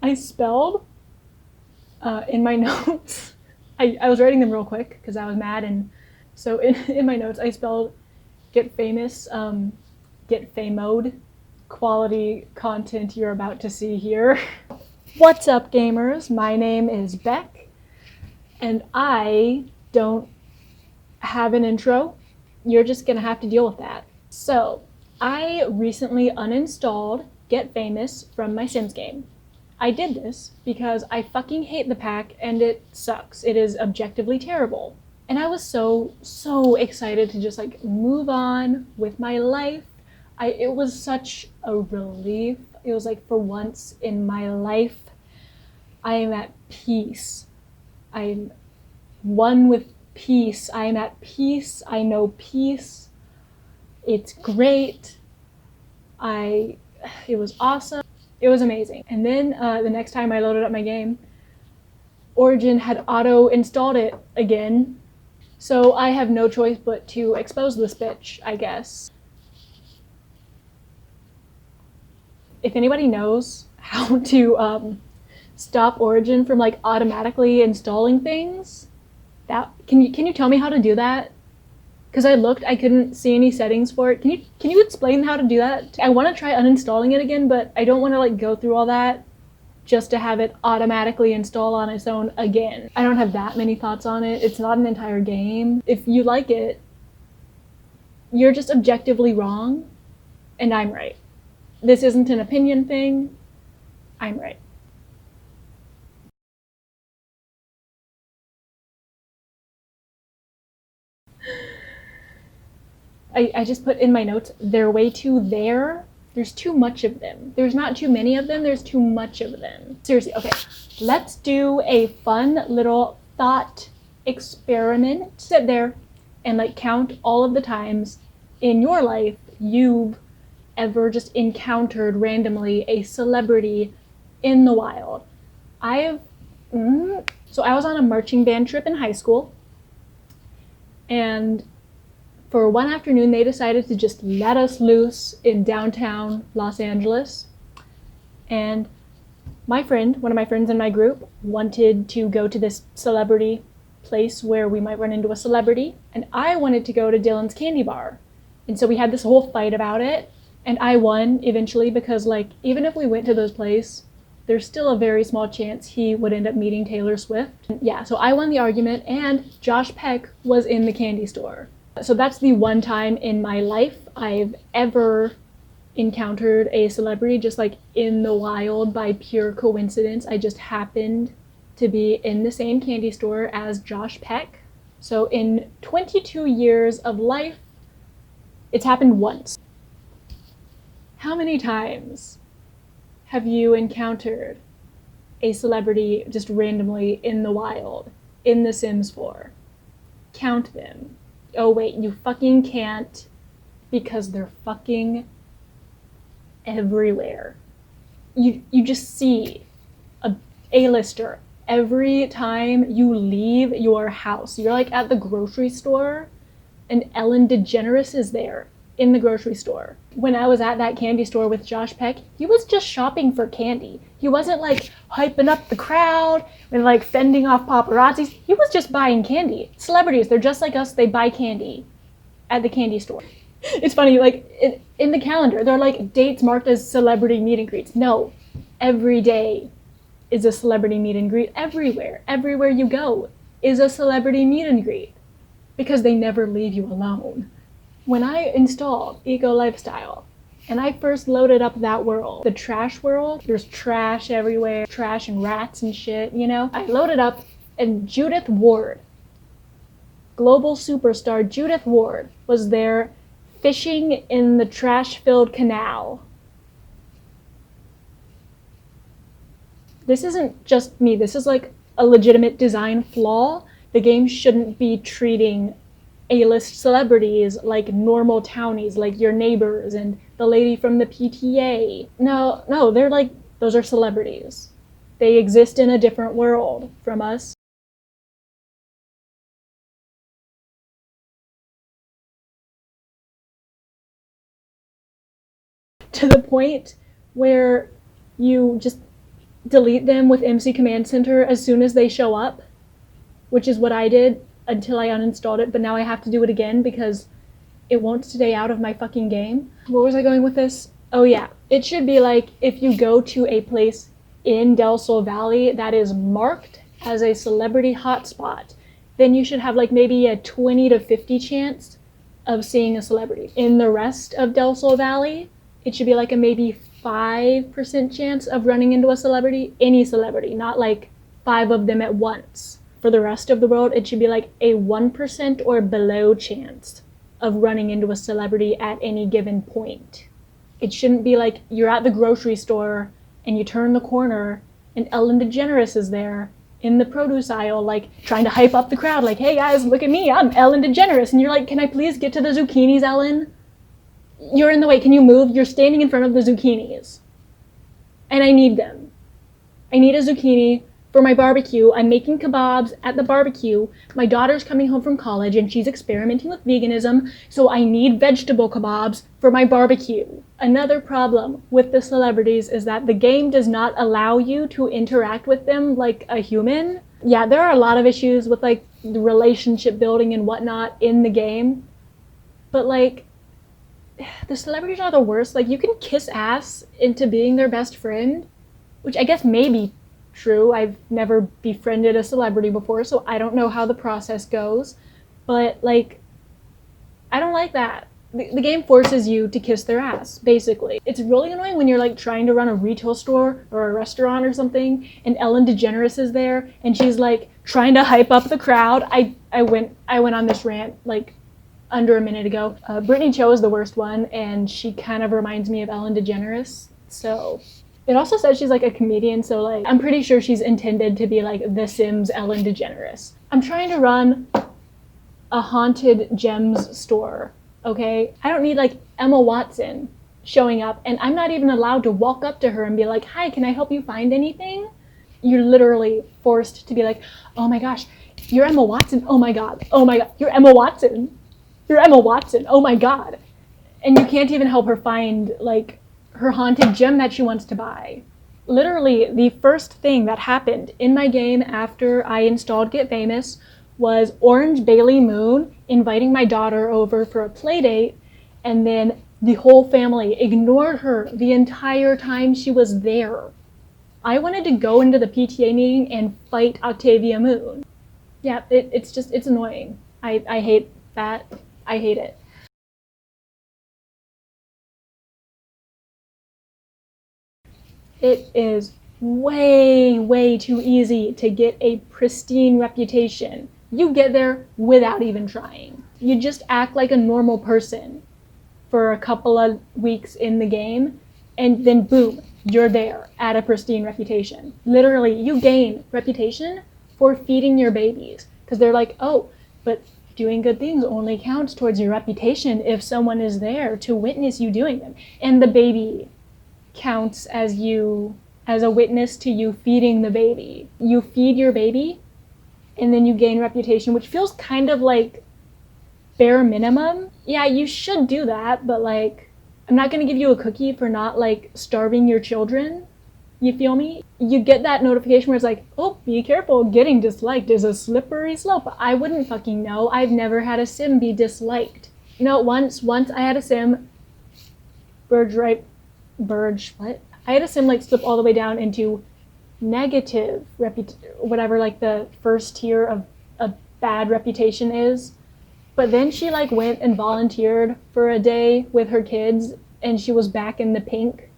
I spelled in my notes, I was writing them real quick because I was mad, and so in my notes I spelled get famous, get famoed, quality content you're about to see here. What's up, gamers? My name is Beck, and I don't have an intro. You're just gonna have to deal with that. So, I recently uninstalled Get Famous from my Sims game. I did this because I fucking hate the pack and it sucks. It is objectively terrible. And I was so excited to just like move on with my life. It was such a relief. It was like, for once in my life, I am at peace. I'm one with peace. I am at peace. I know peace. It's great. It was awesome. It was amazing. And then the next time I loaded up my game, Origin had auto-installed it again. So I have no choice but to expose this bitch, I guess. If anybody knows how to stop Origin from like automatically installing things, can you tell me how to do that? Because I looked, I couldn't see any settings for it. Can you explain how to do that? I want to try uninstalling it again, but I don't want to like go through all that just to have it automatically install on its own again. I don't have that many thoughts on it. It's not an entire game. If you like it, you're just objectively wrong, and I'm right. This isn't an opinion thing. I'm right. I just put in my notes, they're way too there. There's too much of them. There's not too many of them, there's too much of them. Seriously, okay. Let's do a fun little thought experiment. Sit there and like count all of the times in your life you've ever just encountered randomly a celebrity in the wild. So I was on a marching band trip in high school, and for one afternoon, they decided to just let us loose in downtown Los Angeles. And one of my friends in my group, wanted to go to this celebrity place where we might run into a celebrity. And I wanted to go to Dylan's Candy Bar. And so we had this whole fight about it. And I won eventually because, like, even if we went to those places, there's still a very small chance he would end up meeting Taylor Swift. Yeah, so I won the argument, and Josh Peck was in the candy store. So that's the one time in my life I've ever encountered a celebrity just like in the wild by pure coincidence. I just happened to be in the same candy store as Josh Peck. So in 22 years of life, it's happened once. How many times have you encountered a celebrity just randomly in the wild, in The Sims 4? Count them. Oh wait, you fucking can't, because they're fucking everywhere. You just see a A-lister every time you leave your house. You're like at the grocery store and Ellen DeGeneres is there in the grocery store. When I was at that candy store with Josh Peck, he was just shopping for candy. He wasn't like hyping up the crowd and like fending off paparazzis. He was just buying candy. Celebrities, they're just like us, they buy candy at the candy store. It's funny, like in the calendar, there are like dates marked as celebrity meet and greets. No, every day is a celebrity meet and greet. Everywhere you go is a celebrity meet and greet, because they never leave you alone. When I installed Eco Lifestyle and I first loaded up that world, the trash world, there's trash everywhere, trash and rats and shit, you know? I loaded up and Judith Ward, global superstar Judith Ward, was there fishing in the trash-filled canal. This isn't just me, this is like a legitimate design flaw. The game shouldn't be treating A-list celebrities like normal townies, like your neighbors and the lady from the PTA. No, they're like, those are celebrities. They exist in a different world from us. To the point where you just delete them with MC Command Center as soon as they show up, which is what I did until I uninstalled it, but now I have to do it again because it won't stay out of my fucking game. Where was I going with this? Oh yeah, it should be like if you go to a place in Del Sol Valley that is marked as a celebrity hotspot, then you should have like maybe a 20 to 50 chance of seeing a celebrity. In the rest of Del Sol Valley, it should be like a maybe 5% chance of running into a celebrity, any celebrity, not like 5 of them at once. For the rest of the world, it should be like a 1% or below chance of running into a celebrity at any given point. It shouldn't be like you're at the grocery store and you turn the corner and Ellen DeGeneres is there in the produce aisle, like trying to hype up the crowd, like, hey guys, look at me, I'm Ellen DeGeneres. And you're like, can I please get to the zucchinis, Ellen? You're in the way, can you move? You're standing in front of the zucchinis. And I need them. I need a zucchini for my barbecue. I'm making kebabs at the barbecue. My daughter's coming home from college and she's experimenting with veganism, so I need vegetable kebabs for my barbecue. Another problem with the celebrities is that the game does not allow you to interact with them like a human. Yeah, there are a lot of issues with like the relationship building and whatnot in the game, but like the celebrities are the worst. Like you can kiss ass into being their best friend, which I guess may be true. I've never befriended a celebrity before, so I don't know how the process goes, but like I don't like that. The game forces you to kiss their ass, basically. It's really annoying when you're like trying to run a retail store or a restaurant or something and Ellen DeGeneres is there and she's like trying to hype up the crowd. I went on this rant like under a minute ago. Brittany Cho is the worst one and she kind of reminds me of Ellen DeGeneres. So it also says she's like a comedian, so like I'm pretty sure she's intended to be like The Sims Ellen DeGeneres. I'm trying to run a haunted gems store, okay? I don't need like Emma Watson showing up and I'm not even allowed to walk up to her and be like, hi, can I help you find anything? You're literally forced to be like, oh my gosh, you're Emma Watson. Oh my God, you're Emma Watson. You're Emma Watson. Oh my God. And you can't even help her find like her haunted gem that she wants to buy. Literally, the first thing that happened in my game after I installed Get Famous was Orange Bailey Moon inviting my daughter over for a play date, and then the whole family ignored her the entire time she was there. I wanted to go into the PTA meeting and fight Octavia Moon. Yeah, it's annoying. I hate that. I hate it. It is way, way too easy to get a pristine reputation. You get there without even trying. You just act like a normal person for a couple of weeks in the game, and then boom, you're there at a pristine reputation. Literally, you gain reputation for feeding your babies, because they're like, oh, but doing good things only counts towards your reputation if someone is there to witness you doing them. And the baby counts as a witness to you feeding the baby. You feed your baby and then you gain reputation, which feels kind of like bare minimum. Yeah, you should do that, but like I'm not gonna give you a cookie for not like starving your children. You feel me? You get that notification where it's like, oh, be careful, getting disliked is a slippery slope. I wouldn't fucking know. I've never had a sim be disliked. You know, once I had a sim I had a sim like slip all the way down into negative whatever like the first tier of a bad reputation is. But then she like went and volunteered for a day with her kids and she was back in the pink.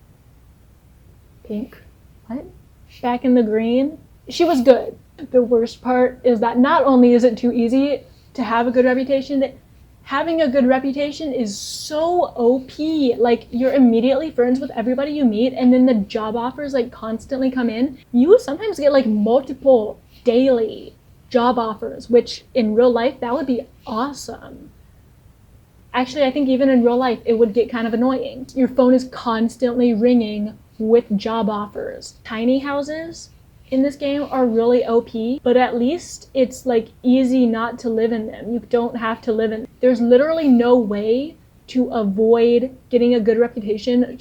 Back in the green. She was good. The worst part is that not only is it too easy to have a good reputation, that having a good reputation is so OP. Like you're immediately friends with everybody you meet and then the job offers like constantly come in. You sometimes get like multiple daily job offers, which in real life, that would be awesome. Actually, I think even in real life, it would get kind of annoying. Your phone is constantly ringing with job offers. Tiny houses in this game are really OP, but at least it's like easy not to live in them. You don't have to live in them. There's literally no way to avoid getting a good reputation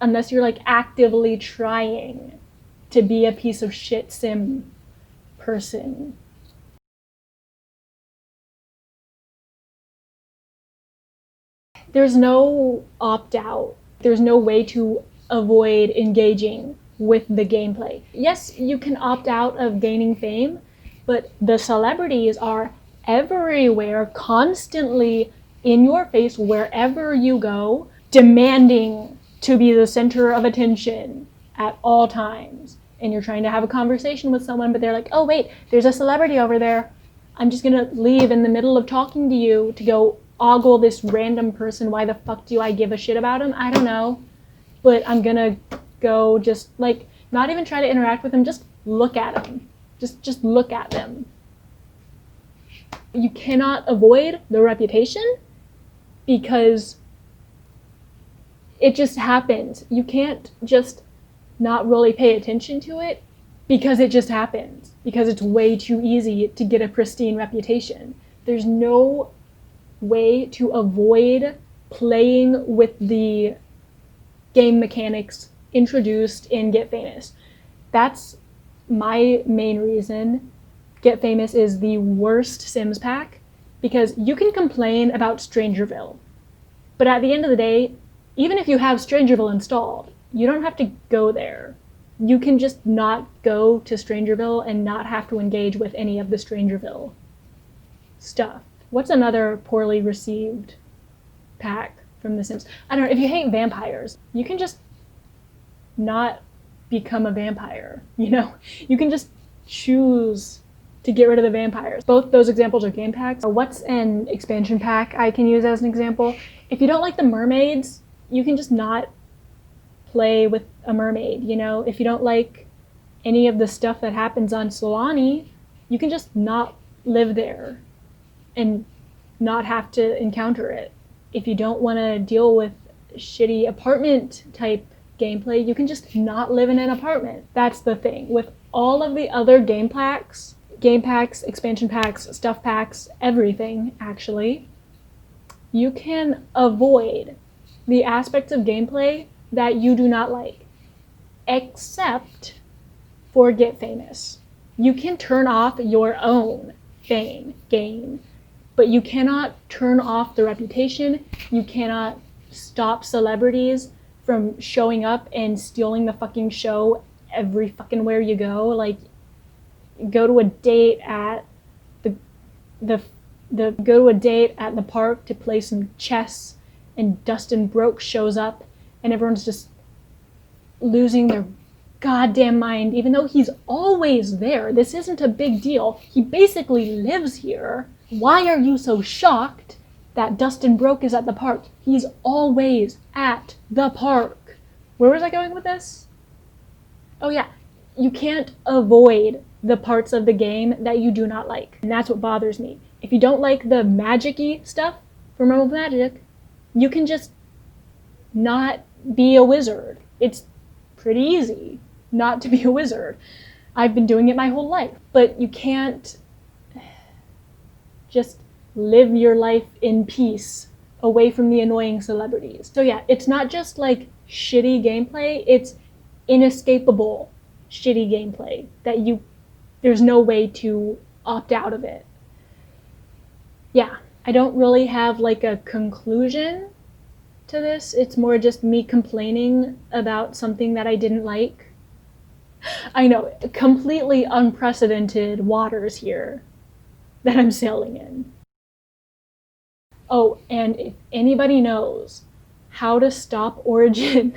unless you're like actively trying. to be a piece of shit sim person. There's no opt-out. There's no way to avoid engaging with the gameplay. Yes, you can opt out of gaining fame, but the celebrities are everywhere, constantly in your face wherever you go, demanding to be the center of attention at all times. And you're trying to have a conversation with someone, but they're like, oh wait, there's a celebrity over there. I'm just gonna leave in the middle of talking to you to go ogle this random person. Why the fuck do I give a shit about him? I don't know. But I'm gonna go just like, not even try to interact with them, just look at them. Just look at them. You cannot avoid the reputation because it just happens. You can't just not really pay attention to it because it just happens. Because it's way too easy to get a pristine reputation. There's no way to avoid playing with the game mechanics introduced in Get Famous. That's my main reason Get Famous is the worst Sims pack, because you can complain about Strangerville, but at the end of the day, even if you have Strangerville installed, you don't have to go there. You can just not go to Strangerville and not have to engage with any of the Strangerville stuff. What's another poorly received pack from The Sims? I don't know, if you hate vampires, you can just not become a vampire, you know? You can just choose to get rid of the vampires. Both those examples are game packs. What's an expansion pack I can use as an example? If you don't like the mermaids, you can just not play with a mermaid, you know? If you don't like any of the stuff that happens on Solani, you can just not live there and not have to encounter it. If you don't want to deal with shitty apartment type gameplay, you can just not live in an apartment. That's the thing. With all of the other game packs, expansion packs, stuff packs, everything actually, you can avoid the aspects of gameplay that you do not like, except for Get Famous. You can turn off your own fame gain, but you cannot turn off the reputation. You cannot stop celebrities from showing up and stealing the fucking show every fucking where you go. Like, go to a date at go to a date at the park to play some chess, and Dustin Broke shows up and everyone's just losing their goddamn mind, even though he's always there. This isn't a big deal. He basically lives here. Why are you so shocked that Dustin Broke is at the park? He's always at the park. Where was I going with this? Oh yeah, you can't avoid the parts of the game that you do not like. And that's what bothers me. If you don't like the magic-y stuff from Realm of Magic, you can just not be a wizard. It's pretty easy not to be a wizard. I've been doing it my whole life. But you can't just live your life in peace away from the annoying celebrities. So yeah, it's not just like shitty gameplay, it's inescapable shitty gameplay that there's no way to opt out of it. Yeah, I don't really have like a conclusion to this. It's more just me complaining about something that I didn't like. I know, completely unprecedented waters here that I'm sailing in. Oh, and if anybody knows how to stop Origin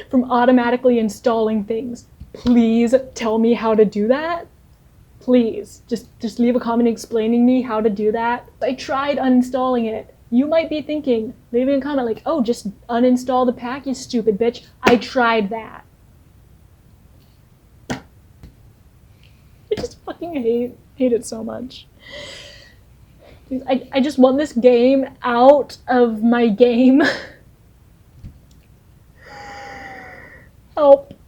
from automatically installing things, please tell me how to do that. Please, just leave a comment explaining me how to do that. I tried uninstalling it. You might be thinking, leaving a comment like, oh, just uninstall the pack, you stupid bitch. I tried that. I just fucking hate it so much. I just want this game out of my game. Help.